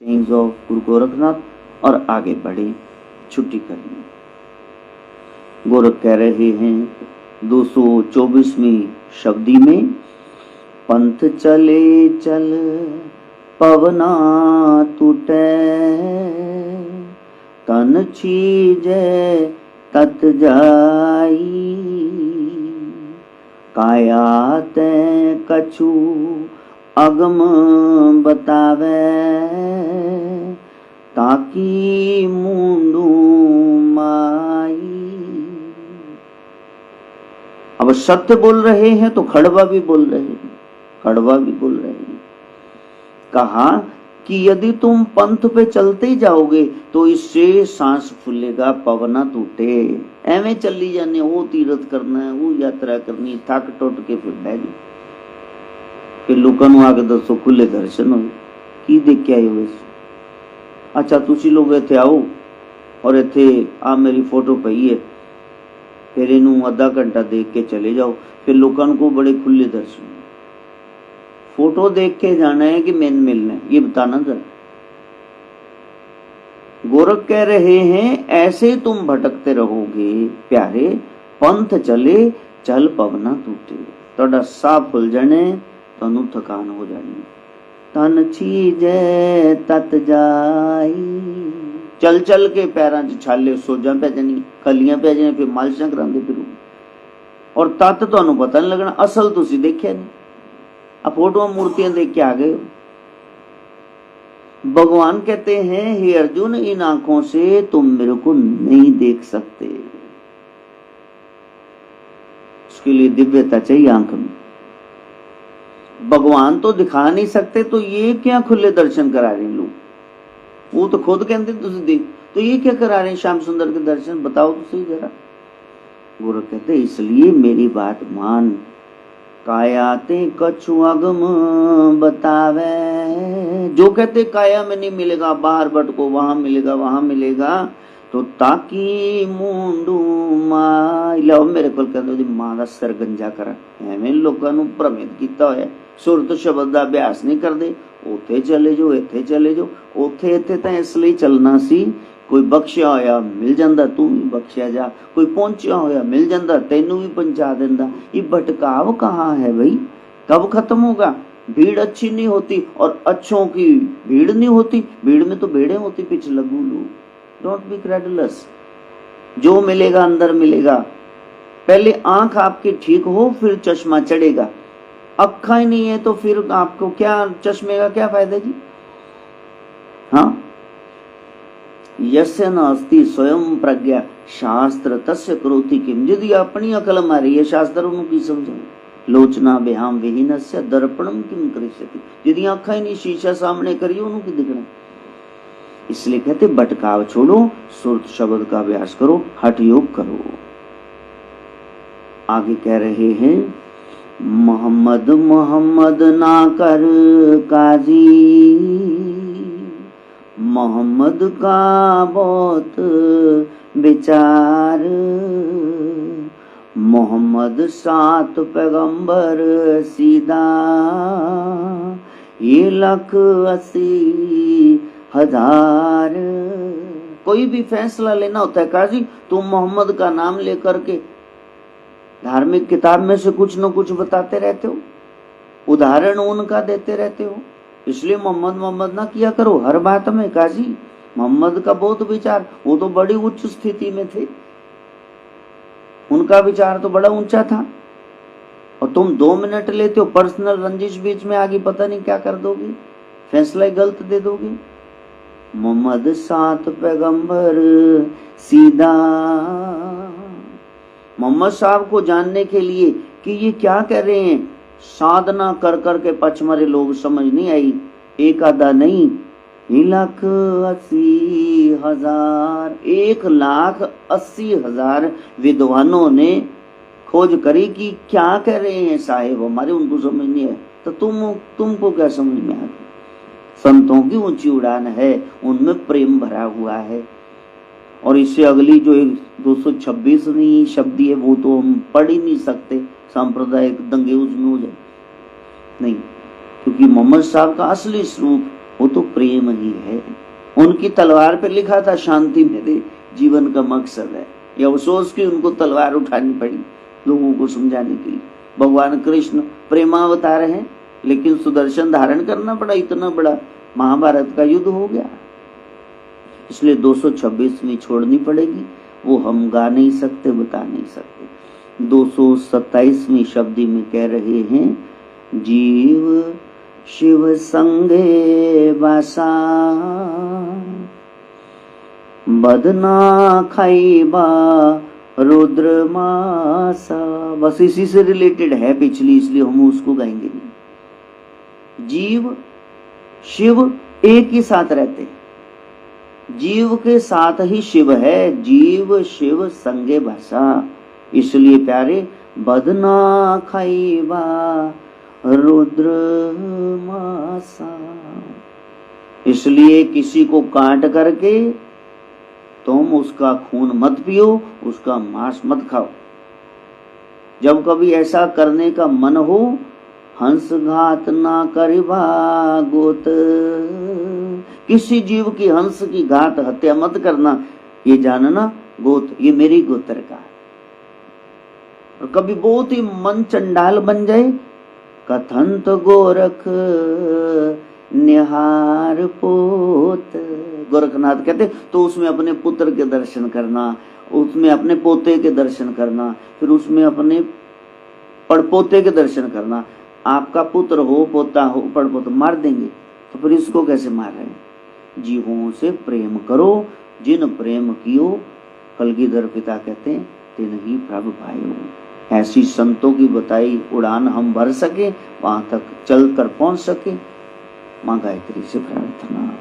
Sayings of गुरु गोरखनाथ और आगे बढ़े छुट्टी करनी। गोरख कह रहे हैं 224वीं शब्दी में, पंथ चले चल पवना टूटे, तन छीजे तत जाई, काया ते कछु अगम बतावे, ताकि मुंडू माई। अब सत्य बोल रहे हैं तो खड़वा भी बोल रहे हैं, कड़वा भी बोल रहे हैं। कहा कि यदि तुम पंथ पे चलते ही जाओगे तो इससे सांस फूलेगा, पवना टूटे। एवं चली जाने, वो तीर्थ करना है, वो यात्रा करनी, थक टुट के फिर बह गई। फिर लोगों को आके दसो खुले दर्शन हो की देख के आए हो। अच्छा तुसी लोग इत्थे आओ और इत्थे आ मेरी फोटो पई है, फिर इनू आधा घंटा देख के चले जाओ, फिर लोगों को बड़े खुले दर्शन। फोटो देख के जाना है कि मैन मिलना है, ये बताना जरा। गोरख कह रहे हैं ऐसे तुम भटकते रहोगे प्यारे, पंथ चले चल पवना टूटे। थोड़ा साह फुल जाने, तनु थकान हो जानी, तन छीजे तत जाई। चल चल के पैरों च छाले सोजा पै जानी, खलियां पै जानी, फिर मालिशां करांदे फिरो। और तत तुहानू पता नहीं लगना, असल तुसी देखिया नहीं। अब फोटो मूर्तियां देख के आ गए हो। भगवान कहते हैं हे अर्जुन, इन आंखों से तुम मेरे को नहीं देख सकते, उसके लिए दिव्यता चाहिए आंख में। भगवान तो दिखा नहीं सकते, तो ये क्या खुले दर्शन करा रहे हैं लोग। वो तो खुद कहते तुझे देख, तो ये क्या करा रहे हैं श्याम सुंदर के दर्शन, बताओ तो सही जरा। गुरु कहते इसलिए मेरी बात मान, कायाते कछु अगम बतावे। जो कहते काया में नहीं मिलेगा, बाहर भटको वहां मिलेगा, वहां मिलेगा, तो ताकि मुंडू माई लो मेरे को कहते मां का सिर गंजा करा। एवं लोगों को भ्रमित किया होया, सुरत शब्द का अभ्यास नहीं करते। उथे चले जाओ, इथे चले जाओ, उथे इथे तो इसलिए चलना सी, कोई बख्शिया होया मिल जाता, तू भी बख्शिया जा, कोई पहुंचा होया मिल जाता, तेनू भी पहुंचा देंदा। ये भटकाव कहाँ है भाई, कब खत्म होगा। भीड़ अच्छी नहीं होती और अच्छों की भीड़ नहीं होती, भीड़ में तो भेड़े होती पीछे लगू लो। डोंट बी क्रेडुलस, जो मिलेगा अंदर मिलेगा। पहले आंख आपकी ठीक हो फिर चश्मा चढ़ेगा, अक्खा ही नहीं है तो फिर आपको क्या चश्मे का क्या फायदा जी। हाँ, यस्य नास्ति स्वयं प्रज्ञा शास्त्र तस्य करोति किम। यदि अपनी अकल मारी है, शास्त्र उनकी समझाए। लोचना बेहाम विहीनस्य दर्पणम किम करिष्यति। यदि आंखा ही नहीं शीशा सामने करिए उनकी दिखना। इसलिए कहते भटकाव छोड़ो, सुरत शब्द का अभ्यास करो, हठ योग करो। आगे कह रहे हैं मोहम्मद मोहम्मद ना कर काजी, मोहम्मद का बहुत विचार, मोहम्मद सात पैगंबर सीधा, ये 1,80,000। कोई भी फैसला लेना होता है काजी, तुम मोहम्मद का नाम लेकर के धार्मिक किताब में से कुछ न कुछ बताते रहते हो, उदाहरण उनका देते रहते हो। इसलिए मोहम्मद मोहम्मद ना किया करो हर बात में काजी। मोहम्मद का बहुत विचार, वो तो बड़ी उच्च स्थिति में थे, उनका विचार तो बड़ा ऊंचा था। और तुम 2 मिनट लेते हो, पर्सनल रंजिश बीच में आगे पता नहीं क्या कर दोगे, फैसला गलत दे दोगे। मोहम्मद सात पैगंबर सीधा। मोहम्मद साहब को जानने के लिए कि ये क्या कह रहे हैं, साधना कर कर के पचमरे लोग समझ नहीं आई, एक आधा नहीं, 1,80,000 1,80,000 विद्वानों ने खोज करी कि क्या कह रहे हैं साहेब हमारे, उनको समझ नहीं है। तो तुमको क्या समझ में आ गया। संतों की ऊंची उड़ान है, उनमें प्रेम भरा हुआ है। और इससे अगली जो 226वीं शब्दी है वो तो हम पढ़ ही नहीं सकते, सांप्रदायिक दंगे उसमें हो जाए नहीं, क्योंकि मोहम्मद साहब का असली स्वरूप वो तो प्रेम ही है। उनकी तलवार पे लिखा था शांति मेरे जीवन का मकसद है। ये अफसोस कि उनको तलवार उठानी पड़ी लोगों को समझाने के लिए। भगवान कृष्ण प्रेमावतार हैं, लेकिन सुदर्शन धारण करना पड़ा, इतना बड़ा महाभारत का युद्ध हो गया। इसलिए 226वीं छोड़नी पड़ेगी, वो हम गा नहीं सकते, बता नहीं सकते। 227वीं शब्दी में कह रहे हैं, जीव शिव संगे वासा बदना खाइबा रुद्र मासा। बस इसी से रिलेटेड है पिछली, इसलिए हम उसको गाएंगे नहीं। जीव शिव एक ही साथ रहते हैं, जीव के साथ ही शिव है। जीव शिव संगे भाषा, इसलिए प्यारे बदना खाइबा रुद्र मासा। इसलिए किसी को काट करके तुम उसका खून मत पियो, उसका मांस मत खाओ। जब कभी ऐसा करने का मन हो, हंस घात ना करिबा गोत, किसी जीव की हंस की घात हत्या मत करना, ये जानना गोत, ये मेरी गोत्र का है। और कभी बहुत ही मन चंडाल बन जाए, कथंत गोरख निहार पोत, गोरखनाथ कहते, तो उसमें अपने पुत्र के दर्शन करना, उसमें अपने पोते के दर्शन करना, फिर उसमें अपने पड़पोते के दर्शन करना। आपका पुत्र हो, पोता हो, पड़पोता मार देंगे, तो फिर इसको कैसे मार रहे हैं? जीवों से प्रेम करो, जिन प्रेम कियो कलगीधर पिता कहते हैं, तिन ही प्रभु पायो। ऐसी संतों की बताई उड़ान हम भर सके, वहां तक चल कर पहुंच सके। मां गायत्री से प्रार्थना।